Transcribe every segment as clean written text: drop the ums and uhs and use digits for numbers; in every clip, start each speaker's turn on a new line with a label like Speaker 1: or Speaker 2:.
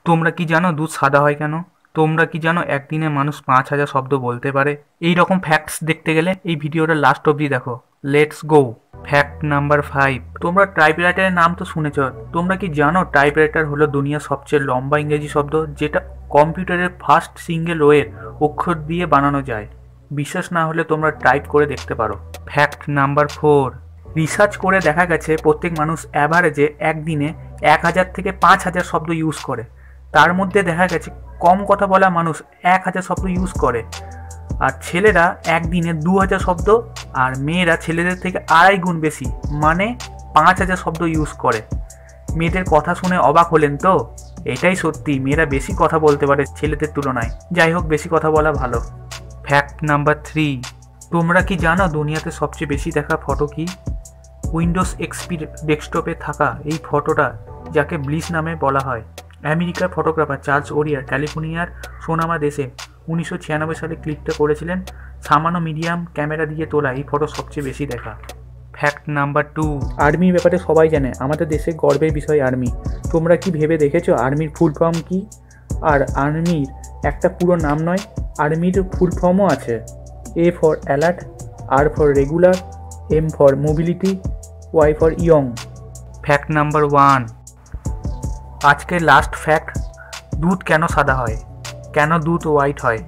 Speaker 1: তোমরা কি জানো দুধ সাদা হয় কেন? তোমরা কি জানো একদিনে মানুষ ৫,০০০ শব্দ বলতে পারে? এই রকম ফ্যাক্টস দেখতে গেলে এই ভিডিওটা লাস্ট অবধি দেখো। Let's go. Fact number ৫। তোমরা টাইপরাইটারের নাম তো শুনেছ। তোমরা কি জানো টাইপরাইটার হলো দুনিয়ার সবচেয়ে লম্বা ইংরেজি শব্দ, যেটা কম্পিউটারের ফার্স্ট সিঙ্গেল ওয়ের অক্ষর দিয়ে বানানো যায়? বিশ্বাস না হলে তোমরা টাইপ করে দেখতে পারো। Fact number ৪। রিসার্চ করে দেখা গেছে প্রত্যেক মানুষ অ্যাভারেজে একদিনে ১,০০০ থেকে ৫,০০০ শব্দ ইউজ করে। তার মধ্যে দেখা গেছে কম কথা বলা মানুষ ১,০০০ শব্দ ইউজ করে, আর ছেলেরা একদিনে ২,০০০ শব্দ, আর মেয়েরা ছেলেদের থেকে ২.৫ গুণ বেশি মানে ৫,০০০ শব্দ ইউজ করে। মেয়েদের কথা শুনে অবাক হলেন তো? এটাই সত্যি, মেয়েরা বেশি কথা বলতে পারে ছেলেদের তুলনায়। যাই হোক, বেশি কথা বলা ভালো। Fact number ৩। তোমরা কি জানো দুনিয়াতে সবচেয়ে বেশি দেখা ফটো কি? উইন্ডোজ এক্সপি ডেস্কটপে থাকা এই ফটোটা, যাকে ব্লিস নামে বলা হয়। আমেরিকার ফটোগ্রাফার চার্লস ওরিয়ার ক্যালিফোর্নিয়ার সোনামা দেশে ১৯৯৬ সালে ক্লিকটা করেছিলেন। সামান্য মিডিয়াম ক্যামেরা দিয়ে তোলা এই ফটো সবচেয়ে বেশি দেখা। Fact number ২। আর্মির ব্যাপারে সবাই জানে, আমাদের দেশে গর্বের বিষয় আর্মি। তোমরা কি ভেবে দেখেছো আর্মির ফুল ফর্ম কি? আর আর্মির একটা পুরো নাম নয়, আর্মির ফুল ফর্মও আছে। A for alert, R for regular, M for mobility, Y for young. Fact number ১। আজকের লাস্ট ফ্যাক্ট। দুধ কেন সাদা হয়? কেন দুধ হোয়াইট হয়?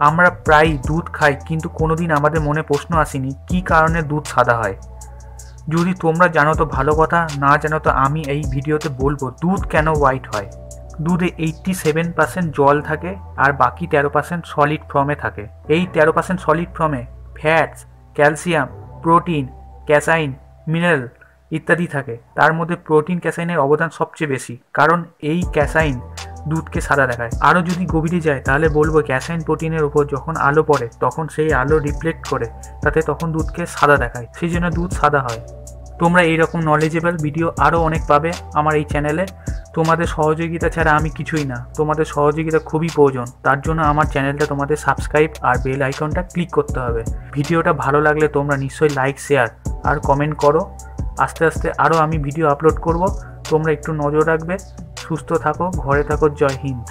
Speaker 1: আমরা প্রায়ই দুধ খাই, কিন্তু কোনোদিন আমাদের মনে প্রশ্ন আসেনি কী কারণে দুধ সাদা হয়। যদি তোমরা জানো তো ভালো কথা, না জানো তো আমি এই ভিডিওতে বলবো দুধ কেন হোয়াইট হয়। দুধে 87% জল থাকে আর বাকি 13% সলিড ফর্মে থাকে। এই 13% সলিড ফর্মে ফ্যাটস, ক্যালসিয়াম, প্রোটিন, ক্যাসাইন, মিনারেল ইত্যাদি থাকে। তার মধ্যে প্রোটিন ক্যাসাইনের অবদান সবচেয়ে বেশি, কারণ এই ক্যাসাইন দুধকে সাদা দেখায়। আরও যদি গভীরে যায় তাহলে বলবো ক্যাসাইন প্রোটিনের উপর যখন আলো পড়ে তখন সেই আলো রিফ্লেক্ট করে, তাতে তখন দুধকে সাদা দেখায়, সেই জন্য দুধ সাদা হয়। তোমরা এইরকম নলেজেবল ভিডিও আরও অনেক পাবে আমার এই চ্যানেলে। তোমাদের সহযোগিতা ছাড়া আমি কিছুই না, তোমাদের সহযোগিতা খুবই প্রয়োজন। তার জন্য আমার চ্যানেলটা তোমাদের সাবস্ক্রাইব আর বেল আইকনটা ক্লিক করতে হবে। ভিডিওটা ভালো লাগলে তোমরা নিশ্চয়ই লাইক, শেয়ার আর কমেন্ট করো। আস্তে আস্তে আরও আমি ভিডিও আপলোড করব, তোমরা একটু নজর রাখবে। সুস্থ থাকো, ঘরে থাকো। জয় হিন্দ।